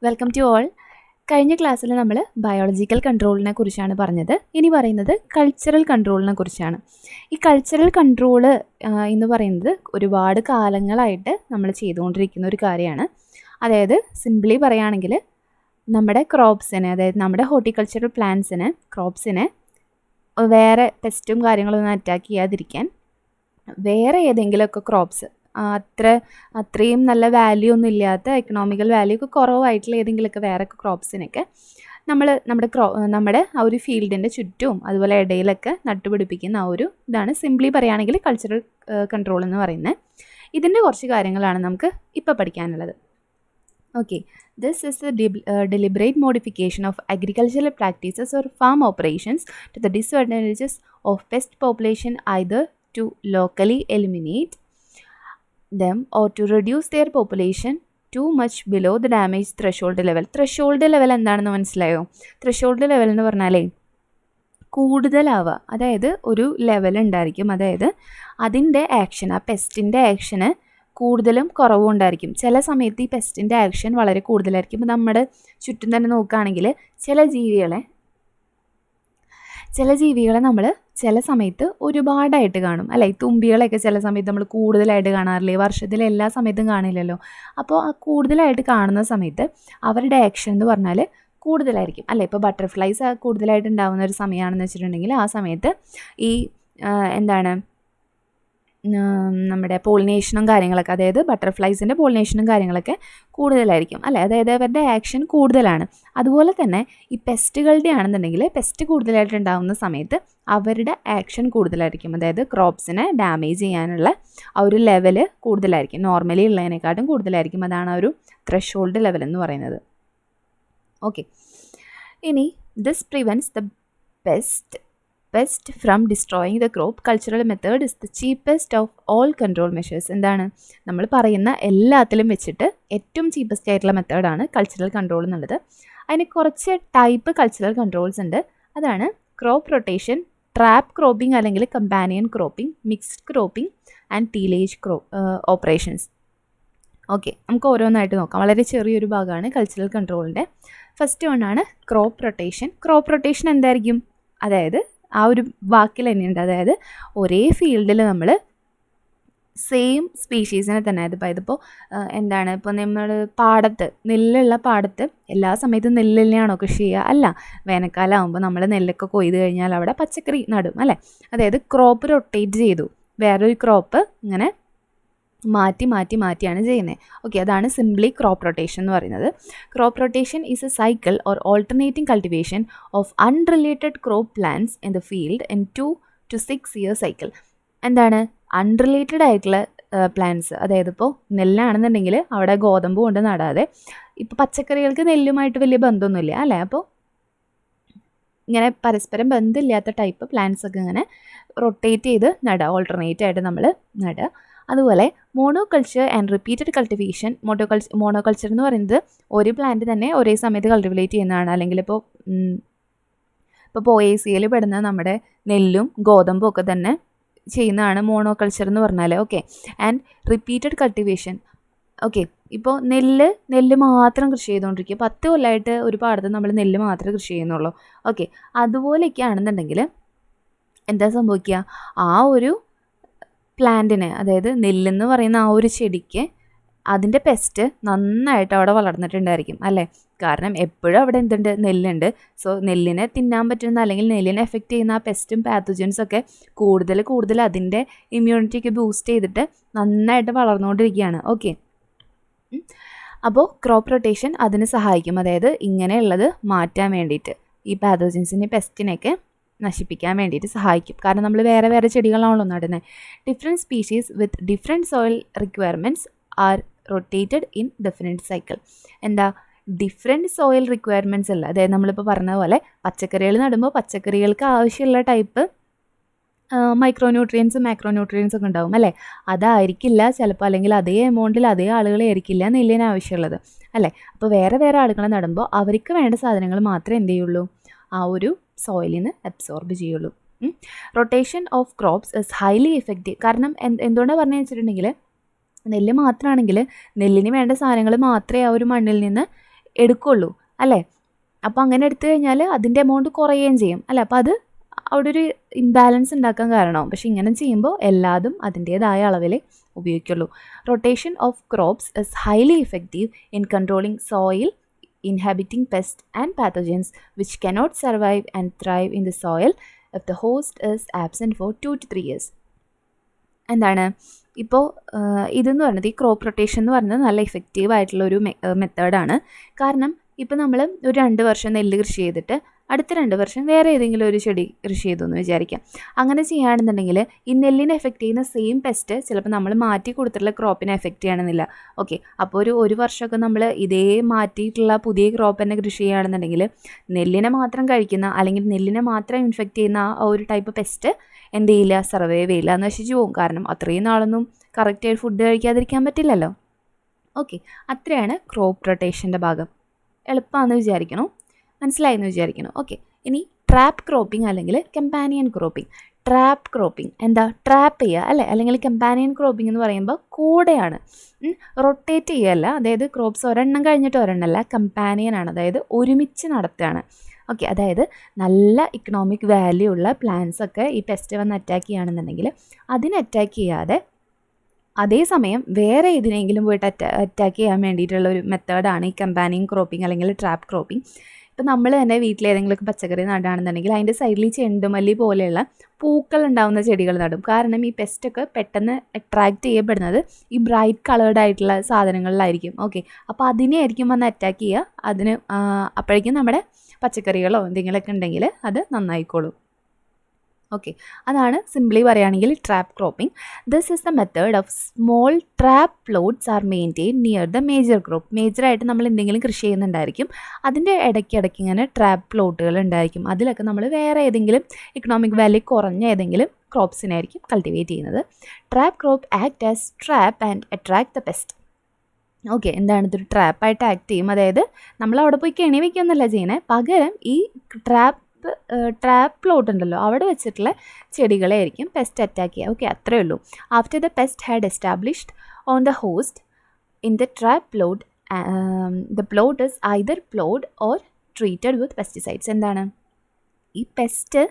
Welcome to all. കഴിഞ്ഞ ക്ലാസ്സിൽ നമ്മൾ ബയോളജിക്കൽ കൺട്രോളിനെ കുറിച്ചാണ് പറഞ്ഞത്. ഇനി പറയുന്നത് കൾച്ചറൽ കൺട്രോളിനെ കുറിച്ചാണ്. ഈ കൾച്ചറൽ കൺട്രോള് എന്ന് പറയുന്നത് ഒരുപാട് കാലങ്ങളായിട്ട് നമ്മൾ ചെയ്തുകൊണ്ടിരിക്കുന്ന ഒരു കാര്യമാണ്. അതായത് സിംപ്ലി പറയുകയാണെങ്കിൽ നമ്മുടെ ക്രോപ്സിനെ, അതായത് നമ്മുടെ ഹോർട്ടിക്കൾച്ചറൽ പ്ലാന്റ്സിന്, ക്രോപ്സിനെ വേറെ പെസ്റ്റും കാര്യങ്ങളൊന്നും അറ്റാക്ക് ചെയ്യാതിരിക്കാൻ വേറെ ഏതെങ്കിലുമൊക്കെ ക്രോപ്സ് അത്രയും നല്ല വാല്യൂ ഒന്നും ഇല്ലാത്ത, എക്കണോമിക്കൽ വാല്യൂ ഒക്കെ കുറവായിട്ടുള്ള ഏതെങ്കിലുമൊക്കെ വേറെ ക്രോപ്സിനൊക്കെ നമ്മുടെ ആ ഒരു ഫീൽഡിൻ്റെ ചുറ്റും അതുപോലെ ഇടയിലൊക്കെ നട്ടുപിടിപ്പിക്കുന്ന ആ ഒരു ഇതാണ് സിംപ്ലി പറയുകയാണെങ്കിൽ കൾച്ചറൽ കൺട്രോൾ എന്ന് പറയുന്നത്. ഇതിൻ്റെ കുറച്ച് കാര്യങ്ങളാണ് നമുക്ക് ഇപ്പോൾ പഠിക്കാനുള്ളത്. Okay, this is the deliberate modification of agricultural practices or farm operations to the disadvantages of pest population, either to locally eliminate them or to reduce their population too much below the damage threshold level. Threshold level എന്താണെന്ന് മനസ്സിലായോ? threshold level എന്ന് പറഞ്ഞാലേ കൂടുതലാവുക, അതായത് ഒരു level ഉണ്ടായിരിക്കും, അതായത് അതിൻ്റെ action, ആ പെസ്റ്റിൻ്റെ ആക്ഷന് കൂടുതലും കുറവും ഉണ്ടായിരിക്കും. ചില സമയത്ത് ഈ പെസ്റ്റിൻ്റെ ആക്ഷൻ വളരെ കൂടുതലായിരിക്കും. ഇപ്പോൾ നമ്മുടെ ചുറ്റും തന്നെ നോക്കുകയാണെങ്കിൽ ചില ജീവികളെ നമ്മൾ ചില സമയത്ത് ഒരുപാടായിട്ട് കാണും, അല്ലേ? തുമ്പികളൊക്കെ ചില സമയത്ത് നമ്മൾ കൂടുതലായിട്ട് കാണാറില്ലേ? വർഷത്തിൽ എല്ലാ സമയത്തും കാണില്ലല്ലോ. അപ്പോൾ ആ കൂടുതലായിട്ട് കാണുന്ന സമയത്ത് അവരുടെ ആക്ഷൻ എന്ന് പറഞ്ഞാൽ കൂടുതലായിരിക്കും, അല്ലേ? ഇപ്പോൾ ബട്ടർഫ്ലൈസ് കൂടുതലായിട്ട് ഉണ്ടാകുന്ന ഒരു സമയമാണെന്ന് വെച്ചിട്ടുണ്ടെങ്കിൽ ആ സമയത്ത് ഈ നമ്മുടെ പോളിനേഷനും കാര്യങ്ങളൊക്കെ, അതായത് ബട്ടർഫ്ലൈസിൻ്റെ പോളിനേഷനും കാര്യങ്ങളൊക്കെ കൂടുതലായിരിക്കും, അല്ലേ? അതായത് അവരുടെ ആക്ഷൻ കൂടുതലാണ്. അതുപോലെ തന്നെ ഈ പെസ്റ്റുകളുടെ ആണെന്നുണ്ടെങ്കിൽ പെസ്റ്റ് കൂടുതലായിട്ട് ഉണ്ടാകുന്ന സമയത്ത് അവരുടെ ആക്ഷൻ കൂടുതലായിരിക്കും, അതായത് ക്രോപ്സിനെ ഡാമേജ് ചെയ്യാനുള്ള ആ ഒരു ലെവൽ കൂടുതലായിരിക്കും, നോർമലി ഉള്ളതിനെക്കാട്ടും കൂടുതലായിരിക്കും. അതാണ് ആ ഒരു ത്രെഷോൾഡ് ലെവൽ എന്ന് പറയുന്നത്. ഓക്കെ, ഇനി this prevents the pest from destroying the crop. Cultural method is the cheapest of all control measures. എന്താണ് നമ്മൾ പറയുന്ന എല്ലാത്തിലും വെച്ചിട്ട് ഏറ്റവും ചീപ്പസ്റ്റ് ആയിട്ടുള്ള മെത്തേഡാണ് കൾച്ചറൽ കൺട്രോൾ എന്നുള്ളത്. അതിന് കുറച്ച് ടൈപ്പ് കൾച്ചറൽ കൺട്രോൾസ് ഉണ്ട്. അതാണ് ക്രോപ്പ് റൊട്ടേഷൻ, ട്രാപ്പ് ക്രോപ്പിംഗ് അല്ലെങ്കിൽ companion cropping, mixed cropping and tillage operations. Okay, നമുക്ക് ഓരോന്നായിട്ട് നോക്കാം. വളരെ ചെറിയൊരു ഭാഗമാണ് കൾച്ചറൽ കൺട്രോളിൻ്റെ. ഫസ്റ്റ് വണ്ണാണ് ക്രോപ്പ് റൊട്ടേഷൻ. ക്രോപ്പ് റൊട്ടേഷൻ എന്തായിരിക്കും? അതായത് ആ ഒരു വാക്കിൽ തന്നെയുണ്ട്, അതായത് ഒരേ ഫീൽഡിൽ നമ്മൾ സെയിം സ്പീഷീസിനെ തന്നെ, ഇതിപ്പോൾ ഇപ്പോൾ നമ്മൾ നെല്ലുള്ള പാടത്ത് എല്ലാ സമയത്തും നെല്ലിനെയാണോ കൃഷി ചെയ്യുക? അല്ല. വേനൽക്കാലം ആകുമ്പോൾ നമ്മൾ നെല്ലൊക്കെ കൊയ്ത് കഴിഞ്ഞാൽ അവിടെ പച്ചക്കറി നടും, അല്ലേ? അതായത് ക്രോപ്പ് റൊട്ടേറ്റ് ചെയ്തു, വേറൊരു ക്രോപ്പ് ഇങ്ങനെ മാറ്റിയാണ് ചെയ്യുന്നത്. ഓക്കെ, അതാണ് സിംപ്ലി ക്രോപ്പ് റൊട്ടേഷൻ എന്ന് പറയുന്നത്. Crop rotation is A cycle or alternating cultivation of unrelated crop plants in the field in 2 to 6 year cycle. എന്താണ് അൺറിലേറ്റഡ് ആയിട്ടുള്ള പ്ലാന്റ്സ്? അതായത് ഇപ്പോൾ നെല്ലാണെന്നുണ്ടെങ്കിൽ അവിടെ ഗോതമ്പ് കൊണ്ട് നടാതെ, ഇപ്പോൾ പച്ചക്കറികൾക്ക് നെല്ലുമായിട്ട് വലിയ ബന്ധമൊന്നുമില്ല, അല്ലേ? അപ്പോൾ ഇങ്ങനെ പരസ്പരം ബന്ധമില്ലാത്ത ടൈപ്പ് പ്ലാന്റ്സ് ഒക്കെ ഇങ്ങനെ റൊട്ടേറ്റ് ചെയ്ത് നടുക, ഓൾട്ടർനേറ്റ് ആയിട്ട് നമ്മൾ നടുക. അതുപോലെ monoculture and repeated cultivation. Monoculture എന്ന് പറയുന്നത് ഒരു പ്ലാന്റ് തന്നെ ഒരേ സമയത്ത് കൾട്ടിവേറ്റ് ചെയ്യുന്നതാണ്. അല്ലെങ്കിൽ ഇപ്പോൾ പോയേസിയയിൽ പെടുന്ന നമ്മുടെ നെല്ലും ഗോതമ്പും ഒക്കെ തന്നെ ചെയ്യുന്നതാണ് മോണോകൾച്ചർ എന്ന് പറഞ്ഞാൽ. Okay, and repeated cultivation. Okay, ഇപ്പോൾ നെല്ല് മാത്രം കൃഷി ചെയ്തുകൊണ്ടിരിക്കുക, 10 കൊല്ലമായിട്ട് ഒരു പാടത്ത് നമ്മൾ നെല്ല് മാത്രമേ കൃഷി ചെയ്യുന്നുള്ളൂ. ഓക്കെ, അതുപോലെയൊക്കെ ആണെന്നുണ്ടെങ്കിൽ എന്താ സംഭവിക്കുക? ആ ഒരു പ്ലാന്റിന്, അതായത് നെല്ലെന്ന് പറയുന്ന ആ ഒരു ചെടിക്ക് അതിൻ്റെ പെസ്റ്റ് നന്നായിട്ട് അവിടെ വളർന്നിട്ടുണ്ടായിരിക്കും, അല്ലേ? കാരണം എപ്പോഴും അവിടെ എന്തുണ്ട്? നെല്ലുണ്ട്. സോ നെല്ലിനെ തിന്നാൻ പറ്റുന്ന അല്ലെങ്കിൽ നെല്ലിനെ എഫക്റ്റ് ചെയ്യുന്ന ആ പെസ്റ്റും പാത്തോജൻസും ഒക്കെ കൂടുതൽ അതിൻ്റെ ഇമ്മ്യൂണിറ്റിക്ക് ബൂസ്റ്റ് ചെയ്തിട്ട് നന്നായിട്ട് വളർന്നുകൊണ്ടിരിക്കുകയാണ്. ഓക്കെ, അപ്പോൾ ക്രോപ്പ് റൊട്ടേഷൻ അതിന് സഹായിക്കും, അതായത് ഇങ്ങനെയുള്ളത് മാറ്റാൻ വേണ്ടിയിട്ട്, ഈ പാത്തോജൻസിനെ പെസ്റ്റിനെയൊക്കെ നശിപ്പിക്കാൻ വേണ്ടിയിട്ട് സഹായിക്കും. കാരണം നമ്മൾ വേറെ ചെടികളാണല്ലോ നടുന്നത്. Different species with different soil requirements are rotated in different cycle. എന്താ ഡിഫറെൻറ്റ് സോയിൽ റിക്വയർമെൻറ്റ്സ് അല്ല, അതായത് നമ്മളിപ്പോൾ പറഞ്ഞ പോലെ പച്ചക്കറികൾ നടുമ്പോൾ പച്ചക്കറികൾക്ക് ആവശ്യമുള്ള ടൈപ്പ് മൈക്രോന്യൂട്രിയൻസും മാക്രോന്യൂട്രിയൻസും ഒക്കെ ഉണ്ടാവും, അല്ലേ? അതായിരിക്കില്ല ചിലപ്പോൾ, അല്ലെങ്കിൽ അതേ എമൗണ്ടിൽ അതേ ആളുകളെ ആയിരിക്കില്ല നെല്ലിന് ആവശ്യമുള്ളത്, അല്ലേ? അപ്പോൾ വേറെ ആളുകളെ നടുമ്പോൾ അവർക്ക് വേണ്ട സാധനങ്ങൾ മാത്രമേ എന്ത് ചെയ്യുള്ളൂ? ആ ഒരു സോയിലിന് അബ്സോർബ് ചെയ്യുള്ളൂ. Rotation of crops is highly effective. കാരണം എന്തുകൊണ്ടാണ് പറഞ്ഞു വെച്ചിട്ടുണ്ടെങ്കിൽ നെല്ല് മാത്രമാണെങ്കിൽ നെല്ലിന് വേണ്ട സാധനങ്ങൾ മാത്രമേ ആ ഒരു മണ്ണിൽ നിന്ന് എടുക്കുള്ളൂ അല്ലേ. അപ്പോൾ അങ്ങനെ എടുത്തു കഴിഞ്ഞാൽ അതിൻ്റെ എമൗണ്ട് കുറയുകയും ചെയ്യും അല്ലേ. അപ്പോൾ അത് അവിടെ ഒരു ഇംബാലൻസ് ഉണ്ടാക്കാൻ കാരണമാവും. പക്ഷെ ഇങ്ങനെ ചെയ്യുമ്പോൾ എല്ലാതും അതിൻ്റേതായ അളവിലേ ഉപയോഗിക്കുള്ളൂ. Rotation of crops is highly effective in controlling soil inhabiting pests and pathogens which cannot survive and thrive in the soil if the host is absent for 2 to 3 years. എന്താണ് ഇപ്പോൾ ഇതെന്ന് പറയുന്നത്, ഈ ക്രോപ്പ് റൊട്ടേഷൻ എന്ന് പറയുന്നത് നല്ല effective ആയിട്ടുള്ളൊരു മെത്തേഡാണ്. കാരണം ഇപ്പോൾ നമ്മൾ ഒരു 2 വർഷം നെല്ല് കൃഷി ചെയ്തിട്ട് അടുത്ത 2 വർഷം വേറെ ഏതെങ്കിലും ഒരു ചെടി കൃഷി ചെയ്തു എന്ന് വിചാരിക്കാം. അങ്ങനെ ചെയ്യുകയാണെന്നുണ്ടെങ്കിൽ ഈ നെല്ലിനെ എഫക്റ്റ് ചെയ്യുന്ന സെയിം പെസ്റ്റ് ചിലപ്പോൾ നമ്മൾ മാറ്റി കൊടുത്തിട്ടുള്ള ക്രോപ്പിനെ എഫക്റ്റ് ചെയ്യണമെന്നില്ല. ഓക്കെ, അപ്പോൾ ഒരു വർഷമൊക്കെ നമ്മൾ ഇതേ മാറ്റിയിട്ടുള്ള പുതിയ ക്രോപ്പ് തന്നെ കൃഷി ചെയ്യുകയാണെന്നുണ്ടെങ്കിൽ നെല്ലിനെ മാത്രം കഴിക്കുന്ന അല്ലെങ്കിൽ നെല്ലിനെ മാത്രം ഇൻഫെക്റ്റ് ചെയ്യുന്ന ആ ഒരു ടൈപ്പ് പെസ്റ്റ് എന്ത് ചെയ്യില്ല, സർവൈവ് ചെയ്യില്ല, നശിച്ചു പോകും. കാരണം അത്രയും നാളൊന്നും കറക്റ്റായിട്ട് ഫുഡ് കഴിക്കാതിരിക്കാൻ പറ്റില്ലല്ലോ. ഓക്കെ, അത്രയാണ് ക്രോപ്പ് റൊട്ടേഷൻ്റെ ഭാഗം. എളുപ്പമാണെന്ന് വിചാരിക്കണം, മനസ്സിലായെന്ന് വിചാരിക്കണം. ഓക്കെ, ഇനി ട്രാപ്പ് ക്രോപ്പിംഗ് അല്ലെങ്കിൽ കമ്പാനിയൻ ക്രോപ്പിംഗ്. ട്രാപ്പ് ക്രോപ്പിംഗ് എന്താ, ട്രാപ്പ് ചെയ്യുക അല്ലേ. അല്ലെങ്കിൽ കമ്പാനിയൻ ക്രോപ്പിംഗ് എന്ന് പറയുമ്പോൾ കൂടെയാണ്, റൊട്ടേറ്റ് ചെയ്യുകയല്ല. അതായത് ക്രോപ്സ് ഒരെണ്ണം കഴിഞ്ഞിട്ട് ഒരെണ്ണമല്ല, കമ്പാനിയൻ ആണ്, അതായത് ഒരുമിച്ച് നടത്തുകയാണ്. ഓക്കെ, അതായത് നല്ല ഇക്കണോമിക് വാല്യൂ ഉള്ള പ്ലാന്റ്സ് ഒക്കെ ഈ പെസ്റ്റ് വന്ന് അറ്റാക്ക് ചെയ്യുകയാണെന്നുണ്ടെങ്കിൽ അതിനെ അറ്റാക്ക് ചെയ്യാതെ അതേസമയം വേറെ ഏതിനെങ്കിലും പോയിട്ട് അറ്റാക്ക് ചെയ്യാൻ വേണ്ടിയിട്ടുള്ള ഒരു മെത്തേഡാണ് ഈ കമ്പാനിയൻ ക്രോപ്പിംഗ് അല്ലെങ്കിൽ ട്രാപ്പ് ക്രോപ്പിംഗ്. ഇപ്പോൾ നമ്മൾ തന്നെ വീട്ടിൽ ഏതെങ്കിലുമൊക്കെ പച്ചക്കറി നടുകയാണെന്നുണ്ടെങ്കിൽ അതിൻ്റെ സൈഡിൽ ചെണ്ടുമല്ലി പോലെയുള്ള പൂക്കൾ ഉണ്ടാകുന്ന ചെടികൾ നടും. കാരണം ഈ പെസ്റ്റൊക്കെ പെട്ടെന്ന് അട്രാക്റ്റ് ചെയ്യപ്പെടുന്നത് ഈ ബ്രൈറ്റ് കളേർഡ് ആയിട്ടുള്ള സാധനങ്ങളിലായിരിക്കും. ഓക്കെ, അപ്പോൾ അതിനെയായിരിക്കും വന്ന് അറ്റാക്ക് ചെയ്യുക. അതിന് അപ്പോഴേക്കും നമ്മുടെ പച്ചക്കറികളോ എന്തെങ്കിലുമൊക്കെ ഉണ്ടെങ്കിൽ അത് നന്നായിക്കോളും. ഓക്കെ, അതാണ് സിംപ്ലി പറയുകയാണെങ്കിൽ trap cropping. This is the method of small trap plots are maintain near the major crop. മേജറായിട്ട് നമ്മൾ എന്തെങ്കിലും കൃഷി ചെയ്യുന്നുണ്ടായിരിക്കും, അതിൻ്റെ ഇടയ്ക്കിടയ്ക്ക് ഇങ്ങനെ ട്രാപ്പ് പ്ലോട്ടുകൾ ഉണ്ടായിരിക്കും. അതിലൊക്കെ നമ്മൾ വേറെ ഏതെങ്കിലും ഇക്കണോമിക് വാല്യൂ കുറഞ്ഞ ഏതെങ്കിലും ക്രോപ്സിനായിരിക്കും കൾട്ടിവേറ്റ് ചെയ്യുന്നത്. Trap crop act as trap and attract the pest. Okay, എന്താണ് ഇതൊരു ട്രാപ്പായിട്ട് ആക്ട് ചെയ്യും. അതായത് നമ്മൾ അവിടെ പോയി കെണി വയ്ക്കുകയൊന്നുമല്ല ചെയ്യുന്നത്, പകരം ഈ ട്രാപ്പ് പ്ലോട്ട് ഉണ്ടല്ലോ അവിടെ വെച്ചിട്ടുള്ള ചെടികളെ ആയിരിക്കും പെസ്റ്റ് അറ്റാക്ക് ചെയ്യുക. ഓക്കെ, അത്രയേ ഉള്ളൂ. After the pest had established on the host in the trap plot, the plot is either ploughed or treated with pesticides. എന്താണ് ഈ പെസ്റ്റ്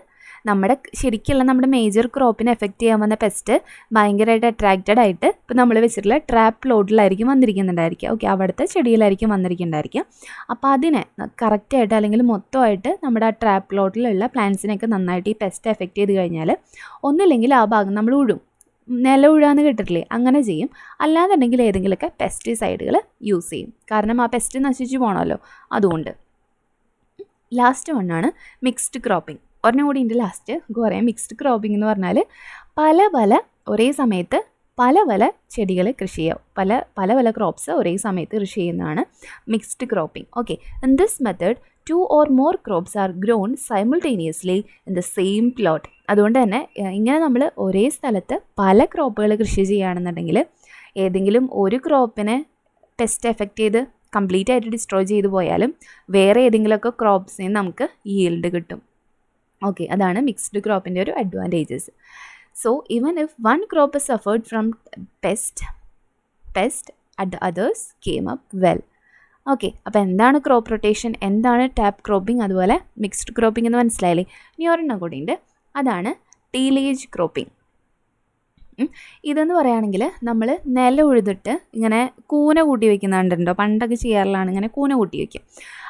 നമ്മുടെ ശരിക്കുള്ള നമ്മുടെ മേജർ ക്രോപ്പിനെ എഫക്റ്റ് ചെയ്യാൻ വന്ന പെസ്റ്റ് ഭയങ്കരമായിട്ട് അട്രാക്റ്റഡ് ആയിട്ട് ഇപ്പോൾ നമ്മൾ വെച്ചിട്ടുള്ള ട്രാപ്പ് പ്ലോട്ടിലായിരിക്കും വന്നിരിക്കുന്നുണ്ടായിരിക്കുക. ഓക്കെ, അവിടുത്തെ ചെടിയിലായിരിക്കും വന്നിരിക്കുന്നുണ്ടായിരിക്കുക. അപ്പോൾ അതിനെ കറക്റ്റായിട്ട് അല്ലെങ്കിൽ മൊത്തമായിട്ട് നമ്മുടെ ആ ട്രാപ്പ് പ്ലോട്ടിലുള്ള പ്ലാന്റ്സിനെയൊക്കെ നന്നായിട്ട് ഈ പെസ്റ്റ് എഫക്റ്റ് ചെയ്ത് കഴിഞ്ഞാൽ ഒന്നില്ലെങ്കിൽ ആ ഭാഗം നമ്മൾ ഉഴും, നില ഉഴാന്ന് കേട്ടിട്ടില്ലേ, അങ്ങനെ ചെയ്യും. അല്ലാന്നുണ്ടെങ്കിൽ ഏതെങ്കിലുമൊക്കെ പെസ്റ്റിസൈഡുകൾ യൂസ് ചെയ്യും. കാരണം ആ പെസ്റ്റ് നശിച്ചു പോകണമല്ലോ, അതുകൊണ്ട്. ലാസ്റ്റ് വണ്ണാണ് മിക്സ്ഡ് ക്രോപ്പിംഗ്. ഒരെണ്ണം കൂടി ഇതിൻ്റെ ലാസ്റ്റ് നമുക്ക് പറയാം. മിക്സ്ഡ് ക്രോപ്പിംഗ് എന്ന് പറഞ്ഞാൽ പല ഒരേ സമയത്ത് പല ചെടികൾ കൃഷി ചെയ്യുക, പല ക്രോപ്സ് ഒരേ സമയത്ത് കൃഷി ചെയ്യുന്നതാണ് mixed cropping. Okay, in this method 2 or more crops are grown simultaneously in the same plot. അതുകൊണ്ട് തന്നെ ഇങ്ങനെ നമ്മൾ ഒരേ സ്ഥലത്ത് പല ക്രോപ്പുകൾ കൃഷി ചെയ്യുകയാണെന്നുണ്ടെങ്കിൽ ഏതെങ്കിലും ഒരു ക്രോപ്പിനെ പെസ്റ്റ് എഫക്റ്റ് ചെയ്ത് കംപ്ലീറ്റ് ആയിട്ട് ഡിസ്ട്രോയ് ചെയ്ത് പോയാലും വേറെ ഏതെങ്കിലുമൊക്കെ ക്രോപ്സിന് നമുക്ക് ഈൽഡ് കിട്ടും. ഓക്കെ, അതാണ് മിക്സ്ഡ് ക്രോപ്പിൻ്റെ ഒരു advantages. So even if one crop is suffered from pest at the others came up well. Okay, അപ്പോൾ എന്താണ് ക്രോപ്പ് റൊട്ടേഷൻ, എന്താണ് ടാപ്പ് ക്രോപ്പിംഗ്, അതുപോലെ മിക്സ്ഡ് ക്രോപ്പിംഗ് എന്ന് മനസ്സിലായില്ലേ. ഇനി ഒരെണ്ണം കൂടി ഉണ്ട്, അതാണ് ടീലേജ് ക്രോപ്പിംഗ്. ഇതെന്ന് പറയുകയാണെങ്കിൽ നമ്മൾ നില ഉഴുതിട്ട് ഇങ്ങനെ കൂന കൂട്ടി വയ്ക്കുന്നുണ്ടോ, പണ്ടൊക്കെ ചെയ്യാറുള്ളതാണ്, ഇങ്ങനെ കൂന കൂട്ടി വയ്ക്കും.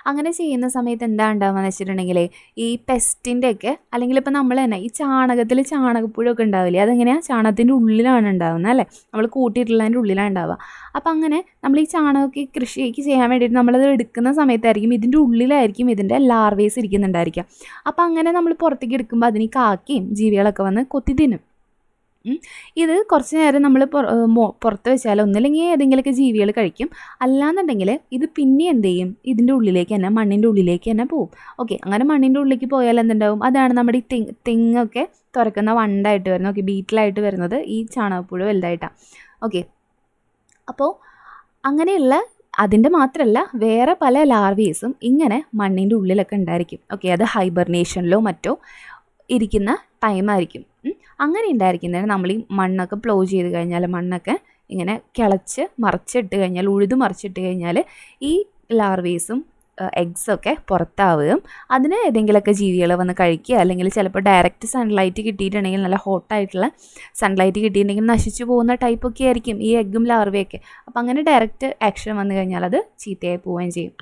അങ്ങനെ ചെയ്യുന്ന സമയത്ത് എന്താ ഉണ്ടാവുകയെന്ന് വെച്ചിട്ടുണ്ടെങ്കിൽ ഈ പെസ്റ്റിൻ്റെയൊക്കെ അല്ലെങ്കിൽ ഇപ്പോൾ നമ്മൾ തന്നെ ഈ ചാണകത്തിൽ ചാണകപ്പുഴൊക്കെ ഉണ്ടാവില്ലേ, അതെങ്ങനെയാണ് ചാണകത്തിൻ്റെ ഉള്ളിലാണ് ഉണ്ടാകുന്നത് അല്ലേ, നമ്മൾ കൂട്ടിയിട്ടുള്ളതിൻ്റെ ഉള്ളിലാണ് ഉണ്ടാവുക. അപ്പോൾ അങ്ങനെ നമ്മൾ ഈ ചാണകമൊക്കെ കൃഷിക്ക് ചെയ്യാൻ വേണ്ടിയിട്ട് നമ്മളത് എടുക്കുന്ന സമയത്തായിരിക്കും ഇതിൻ്റെ ഉള്ളിലായിരിക്കും ഇതിൻ്റെ ലാർവേസ് ഇരിക്കുന്നുണ്ടായിരിക്കുക. അപ്പോൾ അങ്ങനെ നമ്മൾ പുറത്തേക്ക് എടുക്കുമ്പോൾ അതിന് കാക്കയും ജീവികളൊക്കെ വന്ന് കൊത്തി തിന്നും. ഇത് കുറച്ച് നേരം നമ്മൾ പുറത്ത് വെച്ചാൽ ഒന്നില്ലെങ്കിൽ ഏതെങ്കിലുമൊക്കെ ജീവികൾ കഴിക്കും, അല്ലാന്നുണ്ടെങ്കിൽ ഇത് പിന്നെ എന്ത് ചെയ്യും, ഇതിൻ്റെ ഉള്ളിലേക്ക് തന്നെ മണ്ണിൻ്റെ ഉള്ളിലേക്ക് തന്നെ പോവും. ഓക്കെ, അങ്ങനെ മണ്ണിൻ്റെ ഉള്ളിലേക്ക് പോയാൽ എന്തുണ്ടാവും, അതാണ് നമ്മുടെ ഈ തെങ്ങൊക്കെ തുറക്കുന്ന വണ്ടായിട്ട് വരുന്നത്. ഓക്കെ, ബീറ്റിലായിട്ട് വരുന്നത് ഈ ചാണകപ്പുഴ വലുതായിട്ടാണ്. ഓക്കെ, അപ്പോൾ അങ്ങനെയുള്ള അതിൻ്റെ മാത്രമല്ല വേറെ പല ലാർവേസും ഇങ്ങനെ മണ്ണിൻ്റെ ഉള്ളിലൊക്കെ ഉണ്ടായിരിക്കും. ഓക്കെ, അത് ഹൈബർനേഷനിലോ മറ്റോ ഇരിക്കുന്ന ടൈമായിരിക്കും. അങ്ങനെ ഉണ്ടായിരിക്കുന്നതിന് നമ്മൾ ഈ മണ്ണൊക്കെ പ്ലോ ചെയ്ത് കഴിഞ്ഞാൽ, മണ്ണൊക്കെ ഇങ്ങനെ കിളച്ച് മറിച്ചിട്ട് കഴിഞ്ഞാൽ, ഉഴുത് മറിച്ചിട്ട് കഴിഞ്ഞാൽ ഈ ലാർവേസും എഗ്സൊക്കെ പുറത്താവുകയും അതിന് ഏതെങ്കിലുമൊക്കെ ജീവികൾ വന്ന് കഴിക്കുക, അല്ലെങ്കിൽ ചിലപ്പോൾ ഡയറക്റ്റ് സൺലൈറ്റ് കിട്ടിയിട്ടുണ്ടെങ്കിൽ, നല്ല ഹോട്ടായിട്ടുള്ള സൺലൈറ്റ് കിട്ടിയിട്ടുണ്ടെങ്കിൽ നശിച്ചു പോകുന്ന ടൈപ്പൊക്കെ ആയിരിക്കും ഈ എഗ്ഗും ലാർവയൊക്കെ. അപ്പോൾ അങ്ങനെ ഡയറക്റ്റ് ആക്ഷൻ വന്നു കഴിഞ്ഞാൽ അത് ചീത്തയായി പോവുകയും ചെയ്യും.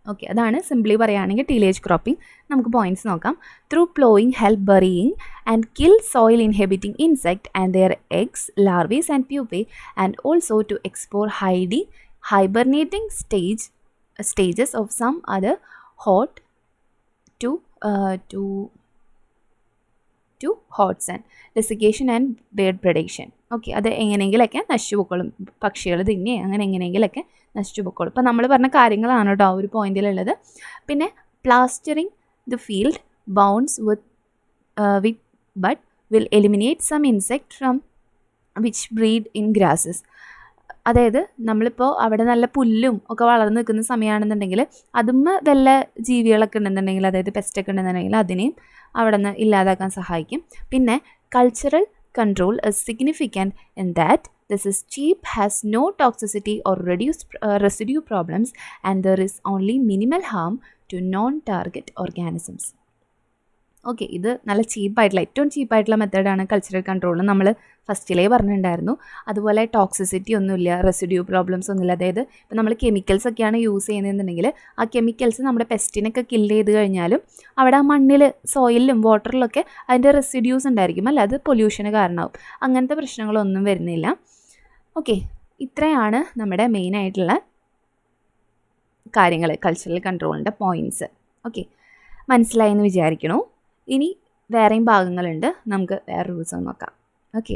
ഓക്കെ, അതാണ് സിംപ്ലി പറയുകയാണെങ്കിൽ ടീലേജ് ക്രോപ്പിംഗ്. നമുക്ക് പോയിന്റ്സ് നോക്കാം. Through ploughing help burying and kill soil inhibiting insect and their eggs, larvae and pupae, and also to explore hibernating stages of some other hot to hot sun, desiccation and bird predation. Okay, അത് എങ്ങനെയെങ്കിലൊക്കെ നശിച്ചു പൊക്കോളും, പക്ഷികൾ തിന്നെ അങ്ങനെ എങ്ങനെയെങ്കിലൊക്കെ നശിച്ചു പൊക്കോളും. ഇപ്പോൾ നമ്മൾ പറഞ്ഞ കാര്യങ്ങളാണ് കേട്ടോ ഒരു പോയിന്റിലുള്ളത്. പിന്നെ plastering the field bounds with but will eliminate some insect from which breed in grasses. അതായത് നമ്മളിപ്പോൾ അവിടെ നല്ല പുല്ലും ഒക്കെ വളർന്ന് നിൽക്കുന്ന സമയമാണെന്നുണ്ടെങ്കിൽ അതും വല്ല ജീവികളൊക്കെ ഉണ്ടെന്നുണ്ടെങ്കിൽ, അതായത് പെസ്റ്റൊക്കെ ഉണ്ടെന്നുണ്ടെങ്കിൽ അതിനെയും അവിടെ നിന്ന് ഇല്ലാതാക്കാൻ സഹായിക്കും. പിന്നെ cultural control is significant in that this is cheap, has no toxicity or residue problems, and there is only minimal harm to non target organisms. Okay, ഇത് നല്ല ചീപ്പായിട്ടുള്ള, ഏറ്റവും ചീപ്പായിട്ടുള്ള മെത്തേഡാണ് കൾച്ചറൽ കൺട്രോൾ. നമ്മൾ ഫസ്റ്റിലേ പറഞ്ഞിട്ടുണ്ടായിരുന്നു. അതുപോലെ ടോക്സിസിറ്റി ഒന്നുമില്ല, റെസിഡ്യൂ പ്രോബ്ലംസ് ഒന്നുമില്ല. അതായത് ഇപ്പോൾ നമ്മൾ കെമിക്കൽസ് ഒക്കെയാണ് യൂസ് ചെയ്യുന്നതെന്നുണ്ടെങ്കിൽ ആ കെമിക്കൽസ് നമ്മുടെ പെസ്റ്റിനൊക്കെ കില്ല് ചെയ്ത് കഴിഞ്ഞാലും അവിടെ ആ മണ്ണിൽ, സോയിലിലും വാട്ടറിലൊക്കെ അതിൻ്റെ റെസിഡ്യൂസ് ഉണ്ടായിരിക്കും, അല്ല അത് പൊല്യൂഷന് കാരണമാവും. അങ്ങനത്തെ പ്രശ്നങ്ങളൊന്നും വരുന്നില്ല. ഓക്കെ, ഇത്രയാണ് നമ്മുടെ മെയിനായിട്ടുള്ള കാര്യങ്ങൾ, കൾച്ചറൽ കൺട്രോളിൻ്റെ പോയിൻറ്റ്സ്. ഓക്കെ, മനസ്സിലായെന്ന് വിചാരിക്കണു. ഇനി വേറെയും ഭാഗങ്ങളുണ്ട്, നമുക്ക് വേറെ ദിവസം നോക്കാം. ഓക്കെ.